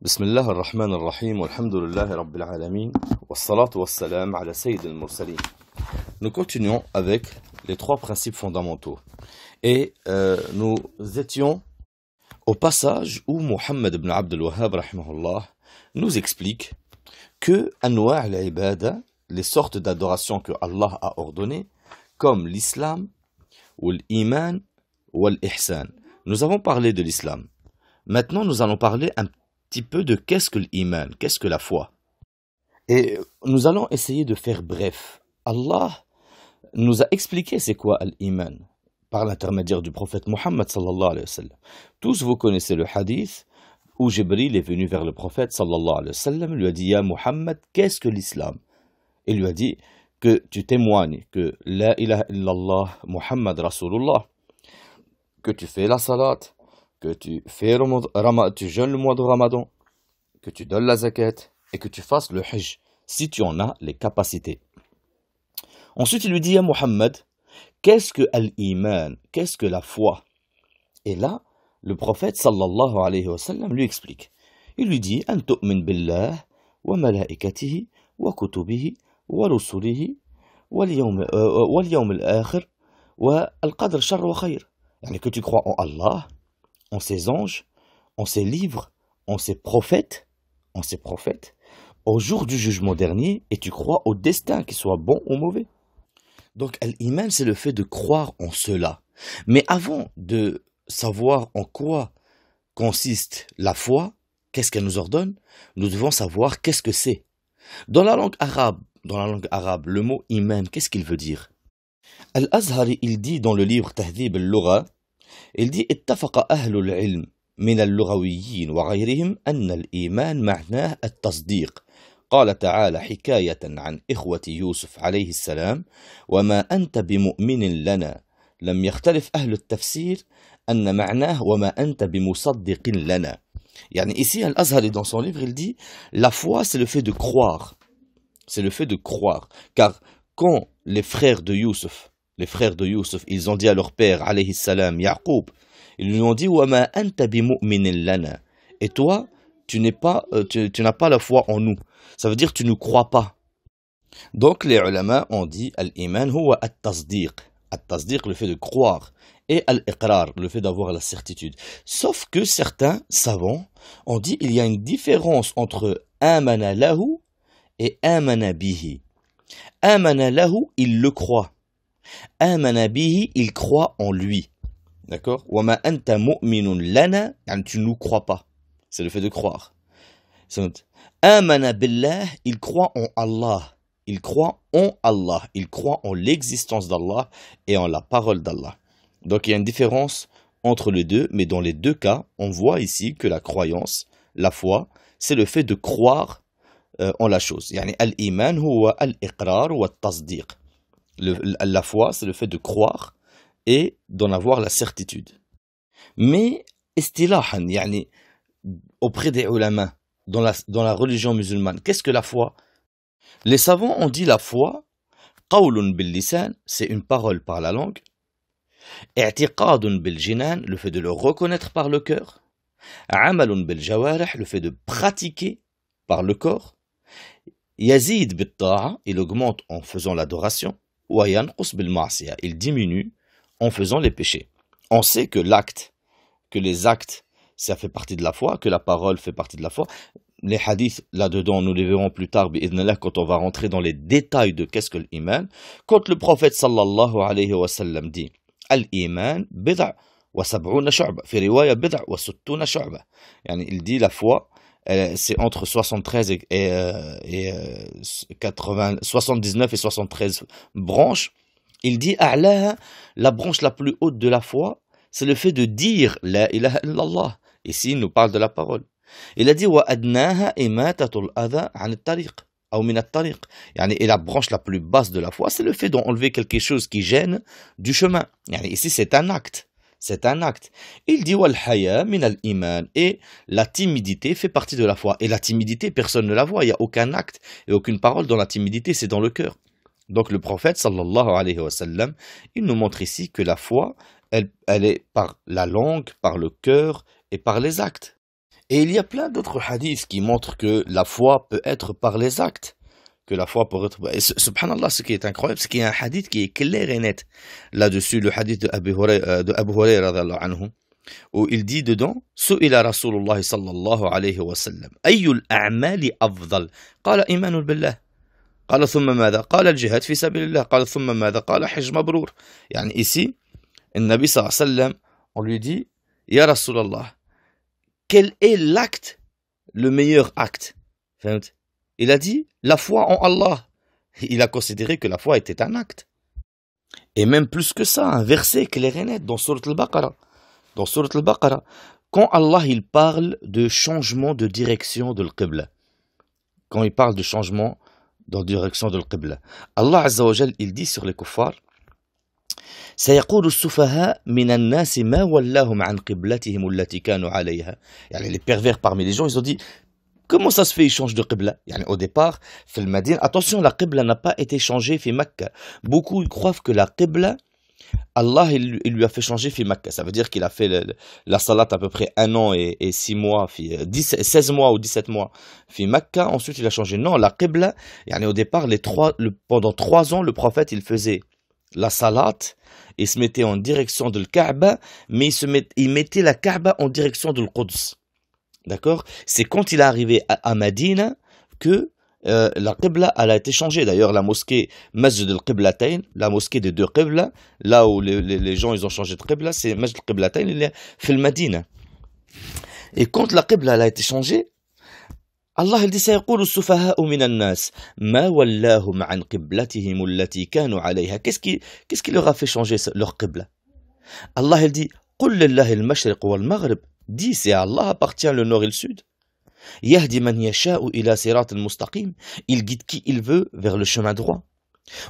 بسم الله الرحمن الرحيم والحمد لله رب العالمين والصلاة والسلام على سيد المرسلين. Nous continuons avec les trois principes fondamentaux. Et nous étions au passage où Mohammed ibn Abdul Wahhab rahimahullah nous explique que anwa' al-ibada, les sortes d'adoration que Allah a ordonnées, comme l'islam, ou l'iman, ou l'ihsan. Nous avons parlé de l'islam. Maintenant, nous allons parler un petit peu de qu'est-ce que l'iman, qu'est-ce que la foi. Et nous allons essayer de faire bref. Allah nous a expliqué c'est quoi l'iman par l'intermédiaire du prophète Mohammed sallallahu alayhi wa sallam. Tous vous connaissez le hadith où Jibril est venu vers le prophète sallallahu alayhi wa sallam, lui a dit Ya Mohammed, qu'est-ce que l'islam? Et lui a dit que tu témoignes que la ilaha illallah Muhammad Rasulullah, que tu fais la salat, que tu jeûnes le mois de Ramadan, que tu donnes la zakat et que tu fasses le hajj, si tu en as les capacités. Ensuite, il lui dit à Mohammed, qu'est-ce que l'iman, qu'est-ce que la foi? Et là, le prophète sallallahu alayhi wa sallam lui explique. Il lui dit, an tu'min billah wa malaikatihi wa kutubihi wa rusulihi wal yawm al-akhir wa al-qadr sharr wa khayr. Yani que tu crois en Allah, en ses anges, en ses livres, en ses prophètes, au jour du jugement dernier, et tu crois au destin, qu'il soit bon ou mauvais. Donc, l'iman, c'est le fait de croire en cela. Mais avant de savoir en quoi consiste la foi, qu'est-ce qu'elle nous ordonne, nous devons savoir qu'est-ce que c'est. Dans la langue arabe, le mot iman, qu'est-ce qu'il veut dire? Al-Azhari, il dit dans le livre Tahdhib al-Lugha, il dit اتفق أهل العلم من اللغويين وغيرهم أن الإيمان معناه التصديق. قال تعالى حكاية عن إخوة يوسف عليه السلام وما أنت بمؤمن لنا. لم يختلف أهل التفسير أن معناه وما أنت بمصدق لنا. يعني ici Al-Azhari dans son livre il dit la foi c'est le fait de croire. C'est le fait de croire. Car quand les frères de Youssef, ils ont dit à leur père, alayhi salam, Yaqub, ils lui ont dit, وَمَا أَنْتَ بِمُؤْمِنٍ لَنَا. Et toi, tu n'as pas la foi en nous. Ça veut dire que tu ne crois pas. Donc les ulama ont dit, al-iman huwa at-tasdiq. At-tasdiq, le fait de croire. Et al-iqrar, le fait d'avoir la certitude. Sauf que certains savants ont dit, il y a une différence entre amana lahu et amana bihi. Amana lahu, il le croit. Amana bihi, il croit en lui. D'accord? Wama anta mu'minun lana, tu ne nous crois pas. C'est le fait de croire. Amana billah, il croit en Allah. Il croit en Allah. Il croit en l'existence d'Allah et en la parole d'Allah. Donc il y a une différence entre les deux, mais dans les deux cas, on voit ici que la croyance, la foi, c'est le fait de croire en la chose. Yani al-iman huwa al-iqrar wa al-tasdiq. La foi, c'est le fait de croire et d'en avoir la certitude. Mais, istilahan, yani, auprès des ulama, dans la religion musulmane, qu'est-ce que la foi? Les savants ont dit la foi, qawlun bil lisan, c'est une parole par la langue, i'tiqadun bil jinan, le fait de le reconnaître par le cœur, amalun bil jawarih, le fait de pratiquer par le corps, yazid bil ta'a, il augmente en faisant l'adoration, wa yanqus bil ma'siyah, il diminue en faisant les péchés. On sait que les actes, ça fait partie de la foi, que la parole fait partie de la foi. Les hadiths, là-dedans, nous les verrons plus tard, quand on va rentrer dans les détails de qu'est-ce que l'iman. Quand le prophète sallallahu alayhi wa sallam dit Al-iman bid'a wa sab'una shu'ba, fi riwaya bid'a wa suttuna shu'ba. Il dit la foi, c'est entre 73 et 79 et 73 branches. Il dit a'laha, la branche la plus haute de la foi, c'est le fait de dire la ilaha illallah. Ici, il nous parle de la parole. Il a dit wa adnaha imatatul adha 'an at-tariq ou min at-tariq. Et la branche la plus basse de la foi, c'est le fait d'enlever quelque chose qui gêne du chemin. Ici, c'est un acte. C'est un acte. Il dit wal haya min al-iman, et la timidité fait partie de la foi. Et la timidité, personne ne la voit. Il n'y a aucun acte et aucune parole dans la timidité, c'est dans le cœur. Donc le prophète sallallahu alayhi wa sallam, il nous montre ici que la foi, elle est par la langue, par le cœur et par les actes. Et il y a plein d'autres hadiths qui montrent que la foi peut être par les actes. Que la foi peut être... Et subhanallah, ce qui est incroyable, c'est qu'il y a un hadith qui est clair et net là-dessus, le hadith de Abu Hurayra radhiyallahu anhu, où il dit dedans, Su'ila Rasulullah sallallahu alayhi wa sallam, Ayyul a'mali afdal? Qala imanul billah. قال ثم ماذا؟ قال الجهاد في سبيل الله. قال ثم ماذا؟ قال حج مبرور. يعني ici, le Nabi sallallahu alayhi wa sallam, on lui dit, Ya Rasulallah, quel est l'acte, le meilleur acte? Il a dit, la foi en Allah. Il a considéré que la foi était un acte. Et même plus que ça, un verset clair et net dans Surat al-Baqarah. Dans Surat al-Baqarah, quand Allah il parle de changement de direction de l'Qibla, quand il parle de changement dans la direction de l'Qibla, Allah Azza wa Jal, il dit sur les kuffars, سيقول السفهاء من الناس ما ولاهم عن قبلتهم التي كانوا عليها. يعني les pervers parmi les gens, ils ont dit, comment ça se fait, ils changent de qibla? Yani au départ, في المدينة, attention, la qibla n'a pas été changée في Mecca. Beaucoup ils croient que la qibla, Allah il lui a fait changer في Mecca. Ça veut dire qu'il a fait la salat à peu près 1 an et 6 mois, 16 mois ou 17 mois في Mecca. Ensuite il a changé. Non, la qibla, yani au départ, pendant 3 ans, le prophète il faisait la salat, il se mettait en direction de l'Kaaba, mais il mettait la Kaaba en direction de l'Quds. D'accord? C'est quand il est arrivé à Madina que la Qibla elle a été changée. D'ailleurs, la mosquée Masjid al-Qiblatayn, la mosquée des 2 Qibla, là où les gens ils ont changé de Qibla, c'est Masjid al-Qiblatayn, il est fait le Madina. Et quand la Qibla elle a été changée, Allah il dit سيقول السفهاء من الناس ما ولاهم عن قبلتهم التي كانوا عليها. Qu'est-ce qui leur a fait changer leur Qibla? Allah il dit قل لله المشرق والمغرب. Dis, c'est à Allah appartient le nord et le sud. يهدي من يشاء إلى صراط المستقيم. Il guide qui il veut vers le chemin droit.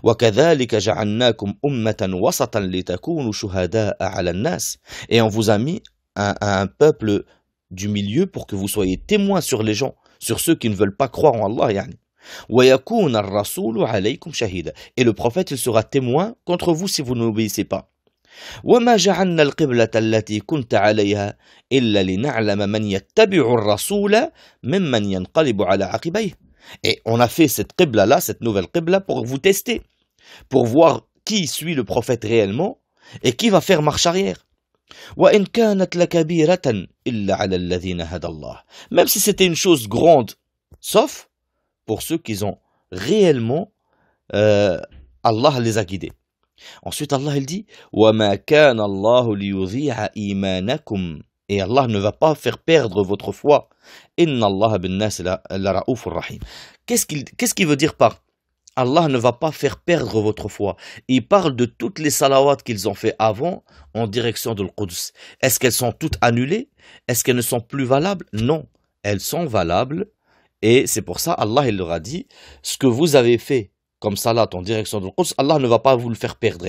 وكذلك جعلناكم أمة وسطا لتكونوا شهداء على الناس. Et on vous a mis un peuple du milieu pour que vous soyez témoins sur les gens, sur ceux qui ne veulent pas croire en Allah. يعني. ويكون الرسول عليكم شهيدا. Et le prophète il sera témoin contre vous si vous n'obéissez pas. وما جعلنا القبلة التي كنت عليها إلا لنعلم من يتبع الرسول ممن ينقلب على عقبيه. Et on a fait cette qibla là, cette nouvelle qibla pour vous tester, pour voir qui suit le prophète réellement et qui va faire marche arrière. وإن كانت لكبيرة إلا على الذين هدى الله. Même si c'était une chose grande, sauf pour ceux qui ont réellement Allah les a guidés. Ensuite, Allah il dit وَمَا كَانَ اللَّهُ لِيُضِيعَ إِيمَانَكُمْ. Et Allah ne va pas faire perdre votre foi. إِنَّ اللَّهَ بِالنَّاسِ لَرَؤُوفٌ رَحِيمٌ. Qu'est-ce qu'il veut dire par Allah ne va pas faire perdre votre foi? Il parle de toutes les salawats qu'ils ont fait avant en direction de l'Quds. Est-ce qu'elles sont toutes annulées? Est-ce qu'elles ne sont plus valables? Non, elles sont valables. Et c'est pour ça Allah il leur a dit ce que vous avez fait comme salat en direction de l'Quds, Allah ne va pas vous le faire perdre,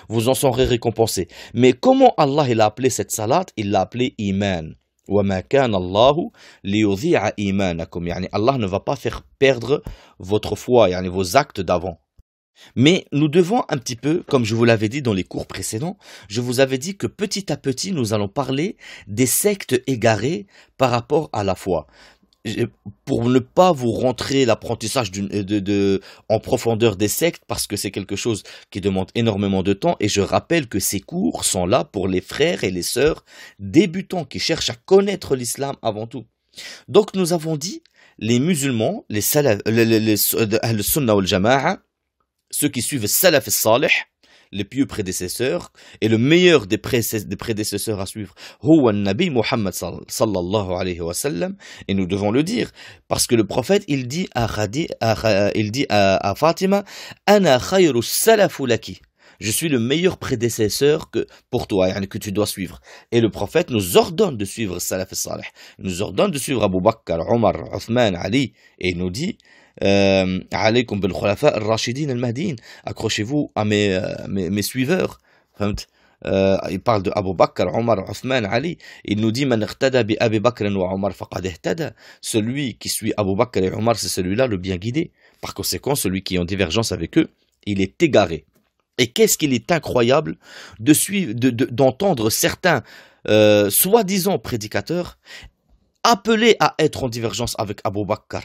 vous en serez récompensé. Mais comment Allah il a appelé cette salat? Il l'a appelé iman. وَمَا كَانَ اللَّهُ لِيُضِيعَ إِيمَانَكُمْ. يعني Allah ne va pas faire perdre votre foi, يعني vos actes d'avant. Mais nous devons un petit peu, comme je vous l'avais dit dans les cours précédents, je vous avais dit que petit à petit nous allons parler des sectes égarées par rapport à la foi. Pour ne pas vous rentrer l'apprentissage en profondeur des sectes, parce que c'est quelque chose qui demande énormément de temps, et je rappelle que ces cours sont là pour les frères et les sœurs débutants qui cherchent à connaître l'islam avant tout. Donc nous avons dit, les musulmans, les sunnah wal jama'a, ceux qui suivent salaf al-salih, les pieux prédécesseurs, et le meilleur des prédécesseurs à suivre, Huwa Nabi Muhammad sallallahu alayhi wa sallam, et nous devons le dire, parce que le prophète, il dit à Fatima, Ana khayru salafu laki. Je suis le meilleur prédécesseur pour toi, que tu dois suivre. Et le prophète nous ordonne de suivre salaf al-salih. Il nous ordonne de suivre Abu Bakr, Omar, Uthman, Ali, et il nous dit, alaykum bil khulafa ar-rashidin al-mahdin. Accrochez-vous à mes suiveurs. Il parle de Abu Bakr, Omar, Uthman, Ali. Il nous dit man iqtada bi Abi Bakr wa Omar faqad ihtada. Celui qui suit Abu Bakr et Omar, c'est celui-là le bien guidé. Par conséquent, celui qui est en divergence avec eux, il est égaré. Et qu'est-ce qu'il est incroyable d'entendre certains soi-disant prédicateurs appelé à être en divergence avec Abu Bakr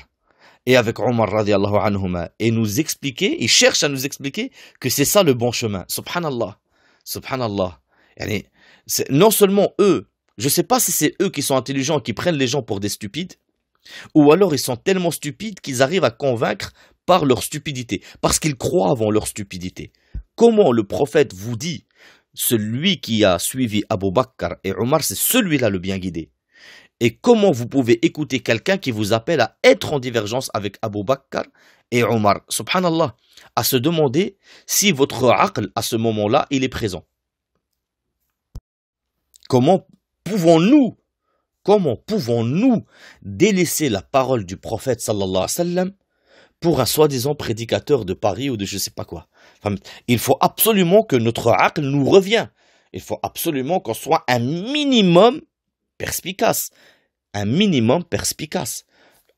et avec Omar radiallahu anhuma, et nous expliquer, ils cherchent à nous expliquer que c'est ça le bon chemin. Subhanallah. Subhanallah. Yani, non seulement eux, je ne sais pas si c'est eux qui sont intelligents, qui prennent les gens pour des stupides, ou alors ils sont tellement stupides qu'ils arrivent à convaincre par leur stupidité, parce qu'ils croient avant leur stupidité. Comment le prophète vous dit, celui qui a suivi Abu Bakr et Omar, c'est celui-là le bien guidé. Et comment vous pouvez écouter quelqu'un qui vous appelle à être en divergence avec Abu Bakr et Omar? Subhanallah, à se demander si votre aql à ce moment-là, il est présent. Comment pouvons-nous délaisser la parole du prophète sallallahu alayhi wa sallam pour un soi-disant prédicateur de Paris ou de je sais pas quoi? Enfin, il faut absolument que notre aql nous revienne. Il faut absolument qu'on soit un minimum perspicace. Un minimum perspicace.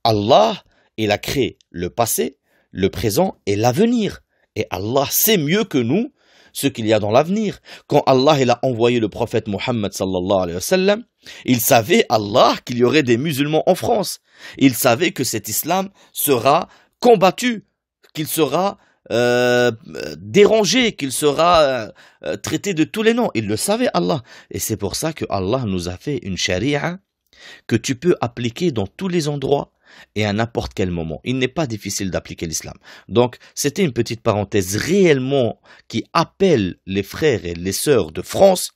Allah, il a créé le passé, le présent et l'avenir. Et Allah sait mieux que nous ce qu'il y a dans l'avenir. Quand Allah il a envoyé le prophète Mohammed sallallahu alayhi wa sallam, il savait, Allah, qu'il y aurait des musulmans en France. Il savait que cet islam sera combattu, qu'il sera dérangé, qu'il sera traité de tous les noms. Il le savait, Allah. Et c'est pour ça que Allah nous a fait une charia que tu peux appliquer dans tous les endroits et à n'importe quel moment. Il n'est pas difficile d'appliquer l'islam. Donc, c'était une petite parenthèse réellement qui appelle les frères et les sœurs de France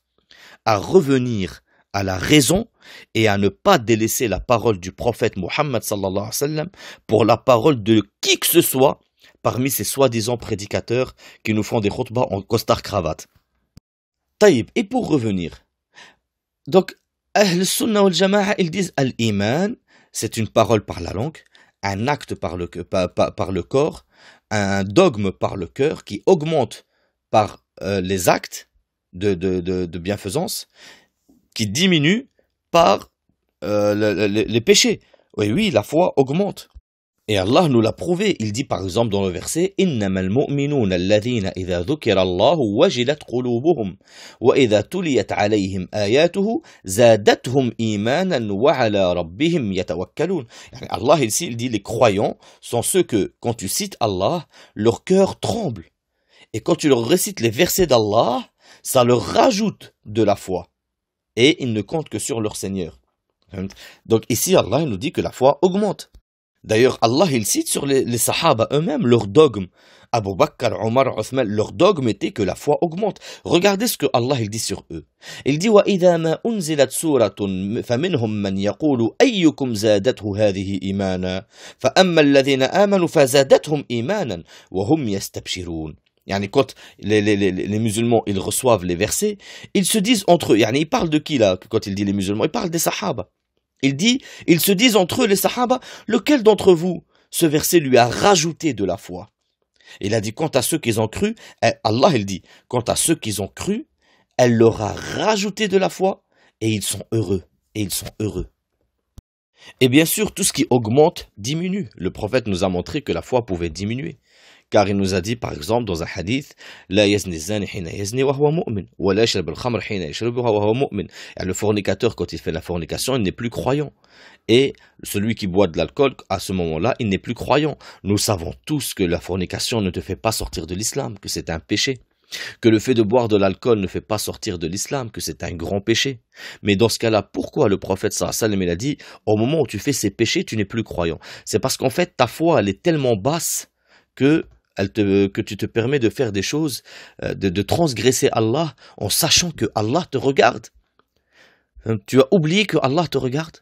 à revenir à la raison et à ne pas délaisser la parole du prophète Mohammed sallallahu alayhi wa sallam pour la parole de qui que ce soit parmi ces soi-disant prédicateurs qui nous font des khutbahs en costard-cravate. Taïb, et pour revenir, donc, Ahl Sunnah wal Jama'a, ils disent Al-Iman, c'est une parole par la langue, un acte par le corps, un dogme par le cœur qui augmente par les actes de bienfaisance, qui diminue par les péchés. Oui, la foi augmente. Et Allah nous l'a prouvé. Il dit par exemple dans le verset Innamal mu'minuna alladhina idha dhukira Allahu wajilat qulubuhum wa idha tuliyat alayhim ayatuhu zadatuhum imanan wa ala rabbihim yatawakkalun. Allah ici il dit les croyants sont ceux que quand tu cites Allah, leur cœur tremble. Et quand tu leur récites les versets d'Allah, ça leur rajoute de la foi. Et ils ne comptent que sur leur Seigneur. Donc ici Allah nous dit que la foi augmente. D'ailleurs, Allah, il cite sur les Sahaba eux-mêmes leur dogme. Abu Bakr, Omar, Othman, leur dogme était que la foi augmente. Regardez ce que Allah il dit sur eux. Il dit وَإِذَا مَا أُنزِلَتْ سُورَةٌ فَمِنْهُمْ مَنْ يَقُولُ أَيُّكُمْ زَادَتْهُ هَذِهِ إِيمَانًا فَأَمَّا الَّذِينَ آمَنُوا فَزَادَتْهُمْ إِيمَانًا وَهُمْ يَسْتَبْشِرُونَ. Yani quand les musulmans ils reçoivent les versets, ils se disent entre eux, yani ils parlent de qui là quand il dit les musulmans? Ils parlent des Sahaba. Il dit, ils se disent entre eux, les Sahaba, lequel d'entre vous, ce verset lui a rajouté de la foi? Il a dit, quant à ceux qui ont cru, Allah, il dit, quant à ceux qui ont cru, elle leur a rajouté de la foi, et ils sont heureux, et ils sont heureux. Et bien sûr, tout ce qui augmente diminue. Le prophète nous a montré que la foi pouvait diminuer. Car il nous a dit, par exemple, dans un hadith, La yazni zani hina yazni wa huwa mu'min, wa la yashrab al-khamr hina yashrabuha wa huwa mu'min. Le fornicateur, quand il fait la fornication, il n'est plus croyant. Et celui qui boit de l'alcool, à ce moment-là, il n'est plus croyant. Nous savons tous que la fornication ne te fait pas sortir de l'islam, que c'est un péché. Que le fait de boire de l'alcool ne fait pas sortir de l'islam, que c'est un grand péché. Mais dans ce cas-là, pourquoi le prophète sallallahu alayhi wa sallam il a dit, au moment où tu fais ces péchés, tu n'es plus croyant? C'est parce qu'en fait, ta foi, elle est tellement basse que tu te permets de faire des choses, de transgresser Allah en sachant que Allah te regarde. Tu as oublié que Allah te regarde.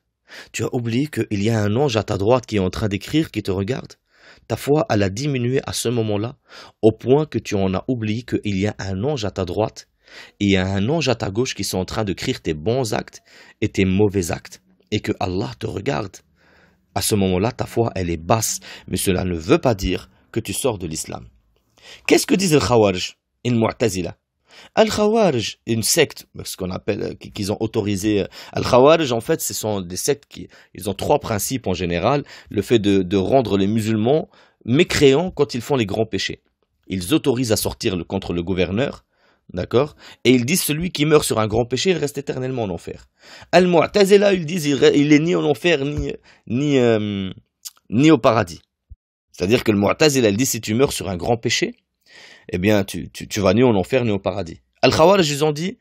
Tu as oublié qu'il y a un ange à ta droite qui est en train d'écrire, qui te regarde. Ta foi, elle a diminué à ce moment-là, au point que tu en as oublié qu'il y a un ange à ta droite et il y a un ange à ta gauche qui sont en train d'écrire tes bons actes et tes mauvais actes. Et que Allah te regarde. À ce moment-là, ta foi, elle est basse. Mais cela ne veut pas dire que tu sors de l'islam. Qu'est-ce que disent les Khawarij, une Mu'tazila? Al-Khawarij, une secte, ce qu'on appelle, qu'ils ont autorisé. Al-Khawarij, en fait, ce sont des sectes ils ont trois principes en général. Le fait de rendre les musulmans mécréants quand ils font les grands péchés. Ils autorisent à sortir contre le gouverneur d'accord? Et ils disent celui qui meurt sur un grand péché, il reste éternellement en enfer. Al-Mu'tazila, ils disent il est ni en enfer, ni au paradis. C'est-à-dire que le Mu'tazila, il dit si tu meurs sur un grand péché, eh bien tu vas ni en enfer, ni au paradis. Al-Khawarij, ils ont dit,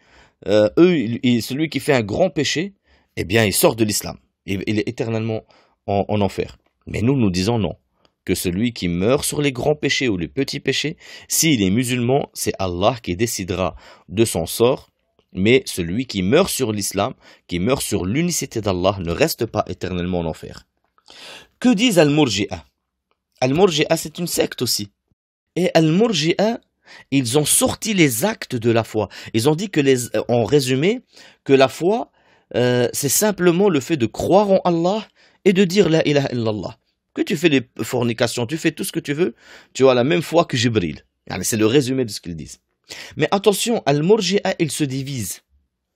celui qui fait un grand péché, eh bien il sort de l'islam. Il est éternellement en enfer. Mais nous disons non. Que celui qui meurt sur les grands péchés ou les petits péchés, s'il est musulman, c'est Allah qui décidera de son sort. Mais celui qui meurt sur l'islam, qui meurt sur l'unicité d'Allah, ne reste pas éternellement en enfer. Que disent Al-Murji'a? Al-Murji'a, c'est une secte aussi. Et Al-Murji'a, ils ont sorti les actes de la foi. Ils ont dit en résumé, que la foi, c'est simplement le fait de croire en Allah et de dire la ilaha illallah. Que tu fais les fornications, tu fais tout ce que tu veux, tu as la même foi que Jibril. C'est le résumé de ce qu'ils disent. Mais attention, Al-Murji'a, ils se divisent.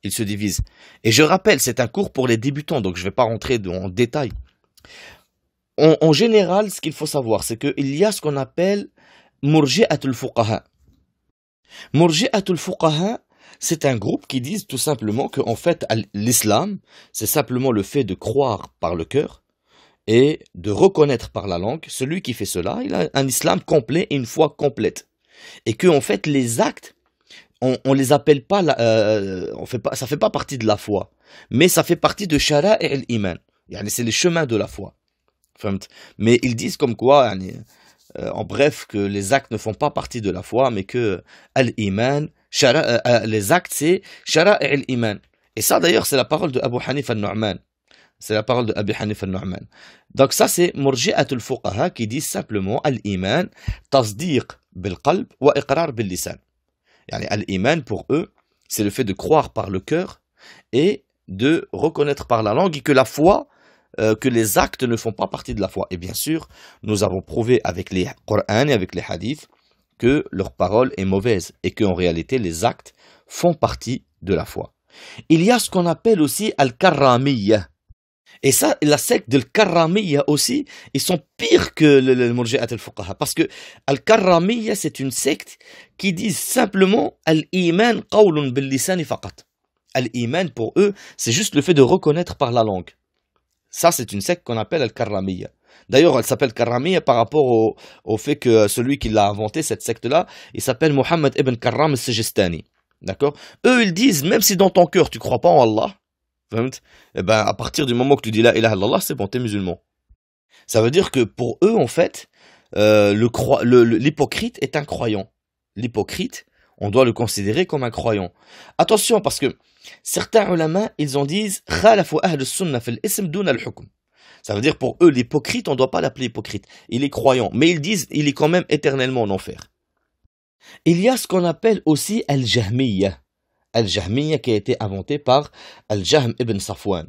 Ils se divisent. Et je rappelle, c'est un cours pour les débutants, donc je ne vais pas rentrer en détail. En général, ce qu'il faut savoir, c'est qu'il y a ce qu'on appelle Murji'atul Fuqaha. Murji'atul Fuqaha, c'est un groupe qui dit tout simplement qu'en fait, l'islam, c'est simplement le fait de croire par le cœur et de reconnaître par la langue. Celui qui fait cela, il a un islam complet et une foi complète. Et que en fait, les actes, on les appelle pas, ça fait pas partie de la foi, mais ça fait partie de shara' al-iman. C'est les chemins de la foi. Mais ils disent comme quoi, en bref, que les actes ne font pas partie de la foi, mais que al-iman, les actes, c'est shara' al-iman. Et ça, d'ailleurs, c'est la parole de Abu Hanif al-Nu'man. C'est la parole de Abi Hanif al-Nu'man. Donc ça, c'est Murji'atul Fuqaha qui dit simplement al-iman, tasdiq bil-qalb wa iqrar bil-lisan. Al-iman, pour eux, c'est le fait de croire par le cœur et de reconnaître par la langue, et que la foi, que les actes ne font pas partie de la foi. Et bien sûr, nous avons prouvé avec les Qur'an et avec les hadiths que leur parole est mauvaise et qu'en réalité, les actes font partie de la foi. Il y a ce qu'on appelle aussi al-karramiyya. Et ça, la secte de Al-Karramiyya aussi, ils sont pires que le Murji'at al-Fuqaha. Parce que Al-Karramiyya, c'est une secte qui dit simplement Al-Iman qawlun bil-lisani faqat. Al-Iman, pour eux, c'est juste le fait de reconnaître par la langue. Ça, c'est une secte qu'on appelle Al-Karramiyya. D'ailleurs, elle s'appelle Karramiyya par rapport au fait que celui qui l'a inventé, cette secte-là, il s'appelle Muhammad ibn Karram al-Sijistani. D'accord? Eux, ils disent, même si dans ton cœur, tu crois pas en Allah, eh ben, à partir du moment que tu dis la ilaha illallah, c'est bon, t'es musulman. Ça veut dire que pour eux, en fait, l'hypocrite est un croyant. L'hypocrite, on doit le considérer comme un croyant. Attention, parce que certains ulama, ils en disent khalafu ahl sunnah fil ism dun al-hukm. Ça veut dire pour eux, l'hypocrite, on ne doit pas l'appeler hypocrite. Il est croyant, mais ils disent il est quand même éternellement en enfer. Il y a ce qu'on appelle aussi al-jahmiyya. Al-Jahmiyya qui a été inventé par Al-Jahm ibn Safwan.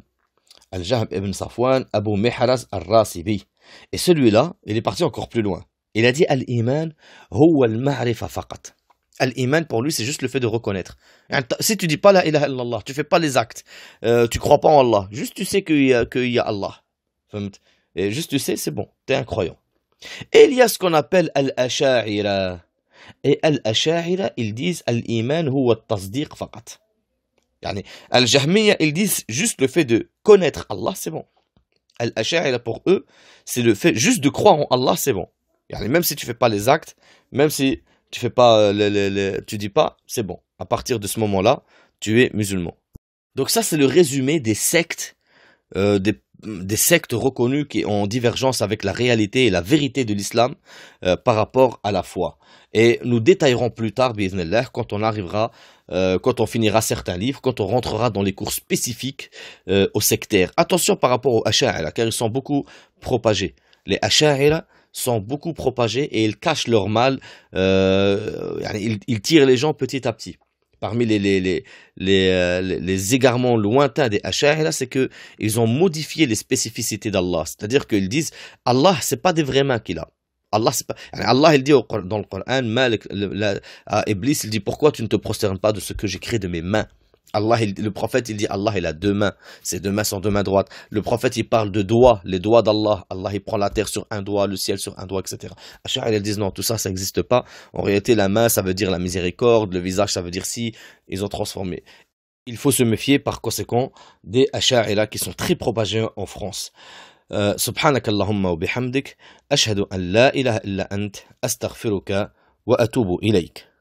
Al-Jahm ibn Safwan, Abu Mihraz al-Rasibi. Et celui-là, il est parti encore plus loin. Il a dit Al-Iman, huwa al-ma'rifa faqat. Al-Iman, pour lui, c'est juste le fait de reconnaître. Si tu dis pas la ilaha illallah, tu fais pas les actes, tu crois pas en Allah, juste tu sais qu'il y a Allah. Et juste tu sais, c'est bon, t'es un croyant. Et il y a ce qu'on appelle Al-Asha'ira. Et Al-Asha'ira, ils disent Al-Iman huwa al-tasdiq faqat. Al-Jahmiyya, ils disent juste le fait de connaître Allah, c'est bon. Al-Asha'ira, pour eux, c'est le fait juste de croire en Allah, c'est bon. Même si tu fais pas les actes, même si tu fais pas tu dis pas, c'est bon. À partir de ce moment-là, tu es musulman. Donc ça, c'est le résumé des sectes, des sectes reconnues qui ont divergence avec la réalité et la vérité de l'islam par rapport à la foi. Et nous détaillerons plus tard, bi'idhnillah, quand on arrivera, quand on finira certains livres, quand on rentrera dans les cours spécifiques aux sectaires. Attention par rapport aux Asha'ira, car ils sont beaucoup propagés. Les Asha'ira sont beaucoup propagés et ils cachent leur mal, ils tirent les gens petit à petit. Parmi les égarements lointains des Asha'ira, c'est qu'ils ont modifié les spécificités d'Allah. C'est-à-dire qu'ils disent Allah, c'est pas des vraies mains qu'il a. Allah, il dit dans le Coran, à Iblis, il dit pourquoi tu ne te prosternes pas de ce que j'ai créé de mes mains. Le prophète, il dit Allah, il a deux mains. Ses deux mains sont deux mains droites. Le prophète, il parle de doigts, les doigts d'Allah. Allah, il prend la terre sur un doigt, le ciel sur un doigt, etc. Ash'ari, ils disent non, tout ça, ça n'existe pas. En réalité, la main, ça veut dire la miséricorde. Le visage, ça veut dire si. Ils ont transformé. Il faut se méfier, par conséquent, des Ash'ari qui sont très propagés en France. سبحانك اللهم وبحمدك أشهد أن لا إله إلا أنت أستغفرك وأتوب إليك